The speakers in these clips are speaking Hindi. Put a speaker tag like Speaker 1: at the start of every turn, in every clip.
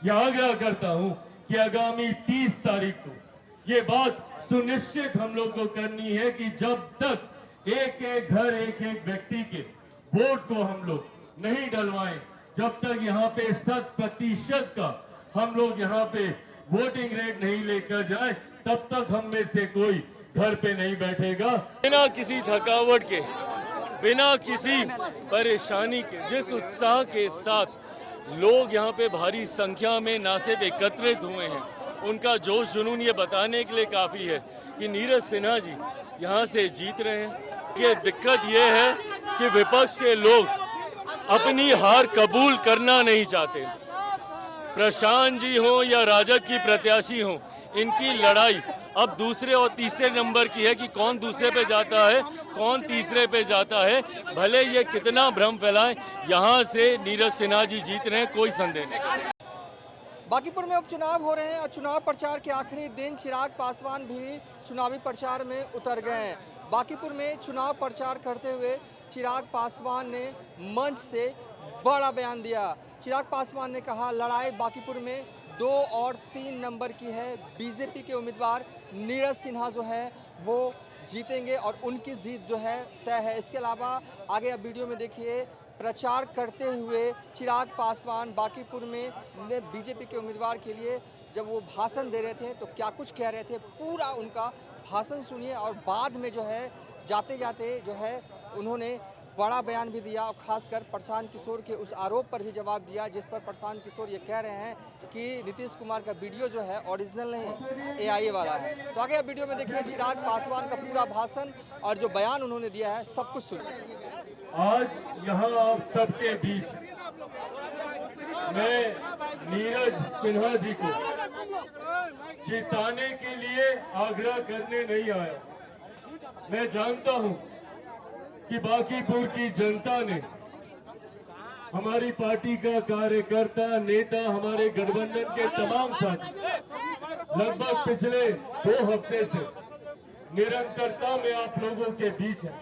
Speaker 1: यह आग्रह करता हूं कि आगामी 30 तारीख को ये बात सुनिश्चित हम लोग को करनी है कि जब तक एक एक घर एक एक व्यक्ति के वोट को हम लोग नहीं डलवाएं, जब तक यहाँ पे 100% का हम लोग यहाँ पे वोटिंग रेट नहीं लेकर जाए, तब तक हम में से कोई घर पे नहीं बैठेगा। बिना किसी थकावट के, बिना किसी परेशानी के, जिस उत्साह के साथ लोग यहाँ पे भारी संख्या में ना सिर्फ एकत्रित हुए हैं, उनका जोश जुनून ये बताने के लिए काफ़ी है कि नीरज सिन्हा जी यहाँ से जीत रहे हैं। ये दिक्कत ये है कि विपक्ष के लोग अपनी हार कबूल करना नहीं चाहते। प्रशांत जी हो या राजग की प्रत्याशी हो, इनकी लड़ाई अब दूसरे और तीसरे नंबर की है कि कौन दूसरे पे जाता है, कौन तीसरे पे जाता है। भले ये कितना भ्रम फैलाएं, यहाँ से नीरज सिन्हा जी जीत रहे हैं, कोई संदेह नहीं।
Speaker 2: बांकीपुर में उपचुनाव हो रहे हैं और चुनाव प्रचार के आखिरी दिन चिराग पासवान भी चुनावी प्रचार में उतर गए हैं। बांकीपुर में चुनाव प्रचार करते हुए चिराग पासवान ने मंच से बड़ा बयान दिया। चिराग पासवान ने कहा, लड़ाई बांकीपुर में 2 और 3 नंबर की है। बीजेपी के उम्मीदवार नीरज सिन्हा जो है वो जीतेंगे और उनकी जीत जो है तय है। इसके अलावा आगे आप वीडियो में देखिए, प्रचार करते हुए चिराग पासवान बांकीपुर में बीजेपी के उम्मीदवार के लिए जब वो भाषण दे रहे थे तो क्या कुछ कह रहे थे, पूरा उनका भाषण सुनिए। और बाद में जो है जाते जाते जो है उन्होंने बड़ा बयान भी दिया और खासकर प्रशांत किशोर के उस आरोप पर भी जवाब दिया, जिस पर प्रशांत किशोर ये कह रहे हैं कि नीतीश कुमार का वीडियो जो है ओरिजिनल नहीं, एआईए वाला है। तो आगे आप वीडियो में देखिए चिराग पासवान का पूरा भाषण और जो बयान उन्होंने दिया है, सब कुछ सुनिए।
Speaker 1: आज यहाँ आप सबके बीच मैं नीरज सिन्हा जी को जिताने के लिए आग्रह करने नहीं आया। मैं जानता हूँ कि बांकीपुर की जनता ने, हमारी पार्टी का कार्यकर्ता, नेता, हमारे गठबंधन के तमाम साथी लगभग पिछले 2 हफ्ते से निरंतरता में आप लोगों के बीच है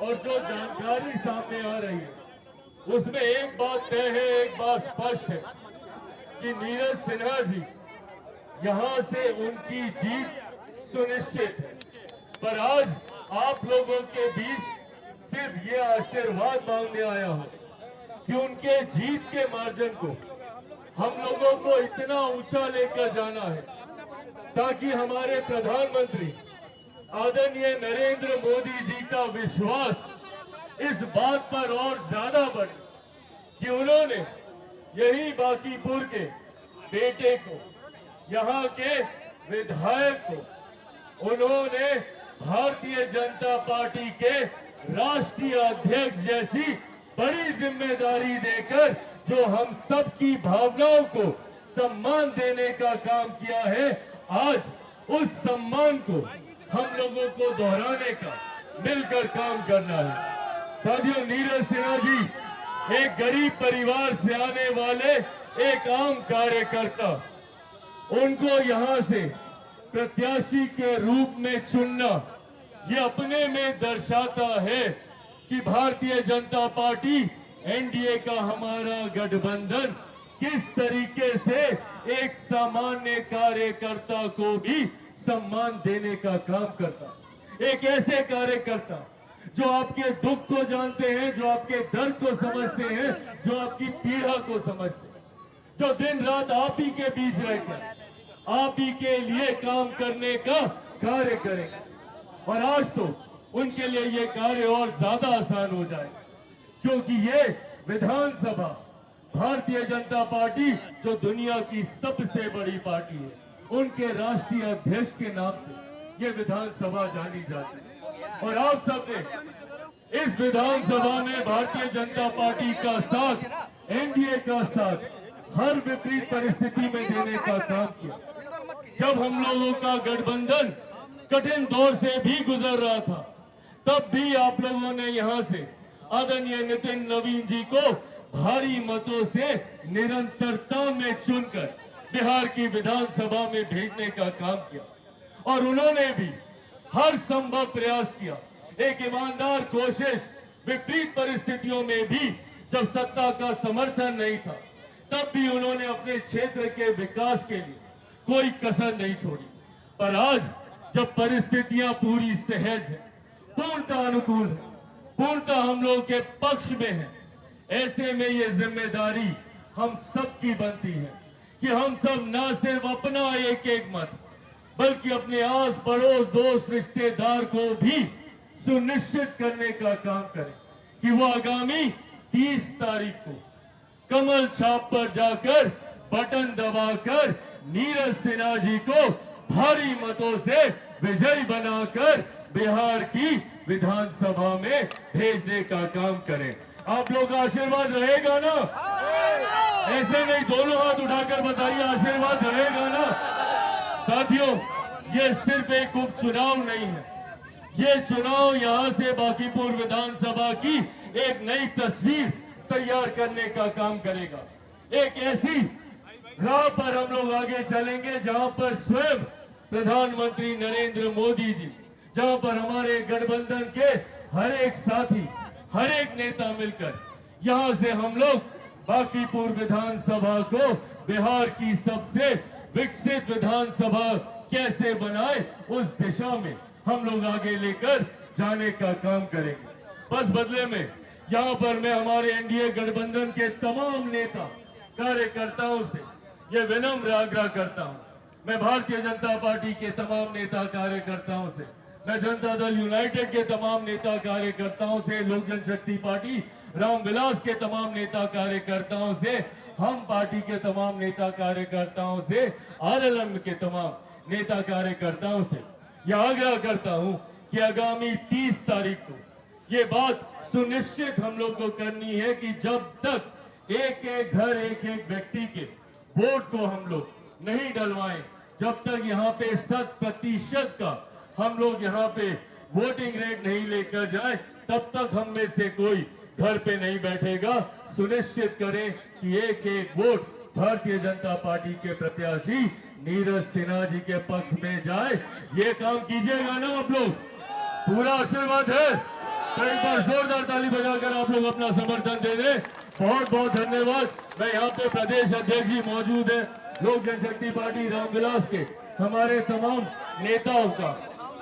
Speaker 1: और जो जानकारी सामने आ रही है उसमें एक बात तय है, एक बात स्पष्ट है कि नीरज सिन्हा जी यहां से उनकी जीत सुनिश्चित है। पर आज आप लोगों के बीच सिर्फ ये आशीर्वाद मांगने आया हूं कि उनके जीत के मार्जिन को हम लोगों को इतना ऊंचा लेकर जाना है ताकि हमारे प्रधानमंत्री आदरणीय नरेंद्र मोदी जी का विश्वास इस बात पर और ज्यादा बढ़े कि उन्होंने यही बांकीपुर के बेटे को, यहाँ के विधायक को, उन्होंने भारतीय जनता पार्टी के राष्ट्रीय अध्यक्ष जैसी बड़ी जिम्मेदारी देकर जो हम सब की भावनाओं को सम्मान देने का काम किया है, आज उस सम्मान को हम लोगों को दोहराने का मिलकर काम करना है। साथियों, नीरज सिन्हा जी एक गरीब परिवार से आने वाले एक आम कार्यकर्ता, उनको यहां से प्रत्याशी के रूप में चुनना ये अपने में दर्शाता है कि भारतीय जनता पार्टी, एनडीए का हमारा गठबंधन किस तरीके से एक सामान्य कार्यकर्ता को भी सम्मान देने का काम करता। एक ऐसे कार्यकर्ता जो आपके दुख को जानते हैं, जो आपके दर्द को समझते हैं, जो आपकी पीड़ा को समझते हैं, जो दिन रात आप ही के बीच रहकर आप ही के लिए काम करने का कार्य करेंगे। और आज तो उनके लिए ये कार्य और ज्यादा आसान हो जाए, क्योंकि ये विधानसभा भारतीय जनता पार्टी जो दुनिया की सबसे बड़ी पार्टी है, उनके राष्ट्रीय अध्यक्ष के नाम से ये विधानसभा जानी जाती है। और आप सबने इस विधानसभा में भारतीय जनता पार्टी का साथ, एनडीए का साथ हर विपरीत परिस्थिति में देने का काम किया। जब हम लोगों का गठबंधन कठिन दौर से भी गुजर रहा था, तब भी आप लोगों ने यहां से आदरणीय नितिन नवीन जी को भारी मतों से निरंतरता में चुनकर बिहार की विधानसभा में भेजने का काम किया। और उन्होंने भी हर संभव प्रयास किया, एक ईमानदार कोशिश, विपरीत परिस्थितियों में भी जब सत्ता का समर्थन नहीं था, तब भी उन्होंने अपने क्षेत्र के विकास के लिए कोई कसर नहीं छोड़ी। पर आज जब परिस्थितियां पूरी सहज है, पूर्णतः अनुकूल है, पूर्णतः हम लोग के पक्ष में है, ऐसे में ये जिम्मेदारी हम सबकी बनती है कि हम सब न सिर्फ अपना एक एक मत बल्कि अपने आस पड़ोस दोस्त रिश्तेदार को भी सुनिश्चित करने का काम करें कि वो आगामी 30 तारीख को कमल छाप पर जाकर बटन दबाकर नीरज सिन्हा जी को भारी मतों से विजयी बनाकर बिहार की विधानसभा में भेजने का काम करें। आप लोग का आशीर्वाद रहेगा ना? ऐसे नहीं, दोनों हाथ उठाकर बताइए, आशीर्वाद रहेगा ना? साथियों, ये सिर्फ एक उपचुनाव नहीं है, ये चुनाव यहां से बांकीपुर विधानसभा की एक नई तस्वीर तैयार करने का काम करेगा। एक ऐसी राह पर हम लोग आगे चलेंगे जहां पर स्वयं प्रधानमंत्री नरेंद्र मोदी जी, जहां पर हमारे गठबंधन के हर एक साथी, हर एक नेता मिलकर यहां से हम लोग बांकीपुर विधानसभा को बिहार की सबसे विकसित विधानसभा कैसे बनाए उस दिशा में हम लोग आगे लेकर जाने का काम करेंगे। बस बदले में यहाँ पर मैं हमारे एनडीए गठबंधन के तमाम नेता कार्यकर्ताओं से ये विनम्र आग्रह करता हूँ। मैं भारतीय जनता पार्टी के तमाम नेता कार्यकर्ताओं से, मैं जनता दल यूनाइटेड के तमाम नेता कार्यकर्ताओं से, लोक जनशक्ति पार्टी रामविलास के तमाम नेता कार्यकर्ताओं से, हम पार्टी के तमाम नेता कार्यकर्ताओं से, आरएलएम के तमाम नेता कार्यकर्ताओं से यह आग्रह करता हूं कि आगामी 30 तारीख को ये बात सुनिश्चित हम लोग को करनी है कि जब तक एक एक घर, एक एक व्यक्ति के वोट को हम लोग नहीं डलवाएं, जब तक यहाँ पे 100% का हम लोग यहाँ पे वोटिंग रेट नहीं लेकर जाए, तब तक हम में से कोई घर पे नहीं बैठेगा। सुनिश्चित करें कि एक एक वोट भारतीय जनता पार्टी के प्रत्याशी नीरज सिन्हा जी के पक्ष में जाए। ये काम कीजिएगा ना आप लोग? पूरा आशीर्वाद है तो एक बार जोरदार ताली बजाकर आप लोग अपना समर्थन दे दें। बहुत बहुत धन्यवाद। मैं यहाँ पे प्रदेश अध्यक्ष जी मौजूद है, लोक जनशक्ति पार्टी रामविलास के हमारे तमाम नेताओं का,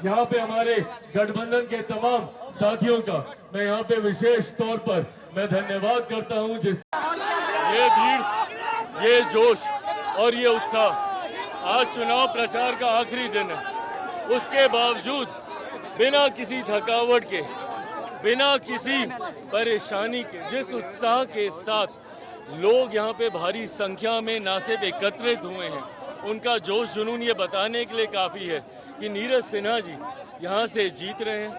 Speaker 1: यहाँ पे हमारे गठबंधन के तमाम साथियों का मैं यहाँ पे विशेष तौर पर मैं धन्यवाद करता हूँ। जिस ये भीड़, ये जोश और ये उत्साह, आज चुनाव प्रचार का आखिरी दिन है, उसके बावजूद बिना किसी थकावट के, बिना किसी परेशानी के, जिस उत्साह के साथ लोग यहाँ पे भारी संख्या में ना सिर्फ एकत्रित हुए हैं, उनका जोश जुनून ये बताने के लिए काफ़ी है कि नीरज सिन्हा जी यहाँ से जीत रहे हैं,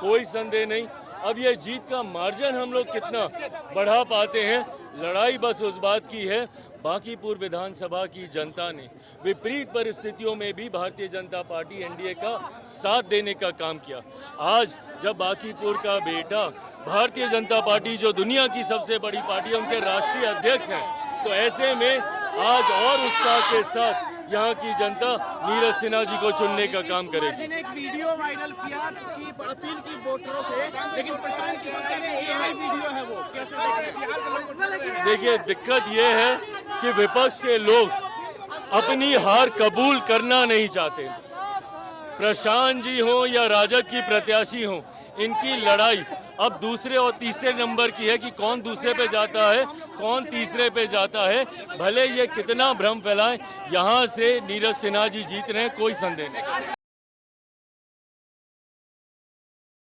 Speaker 1: कोई संदेह नहीं। अब ये जीत का मार्जिन हम लोग कितना बढ़ा पाते हैं, लड़ाई बस उस बात की है। बांकीपुर विधानसभा की जनता ने विपरीत परिस्थितियों में भी भारतीय जनता पार्टी एनडीए का साथ देने का काम किया। आज जब बांकीपुर का बेटा भारतीय जनता पार्टी, जो दुनिया की सबसे बड़ी पार्टी है, उनके राष्ट्रीय अध्यक्ष हैं, तो ऐसे में आज और उत्साह के साथ यहाँ की जनता नीरज सिन्हा जी को चुनने का काम करेगी।
Speaker 3: ने एक वीडियो वायरल किया कि अपील की वोटरों से, लेकिन प्रशांत किशोर कह रहे हैं AI वीडियो है वो, कैसे देख रहे हैं?
Speaker 1: देखिए, दिक्कत ये है कि विपक्ष के लोग अपनी हार कबूल करना नहीं चाहते। प्रशांत जी हो या राजग की प्रत्याशी हो, इनकी लड़ाई अब दूसरे और तीसरे नंबर की है कि कौन दूसरे पे जाता है, कौन तीसरे पे जाता है। भले ये कितना भ्रम फैलाएं, यहाँ से नीरज सिन्हा जी जीत रहे हैं, कोई संदेह नहीं।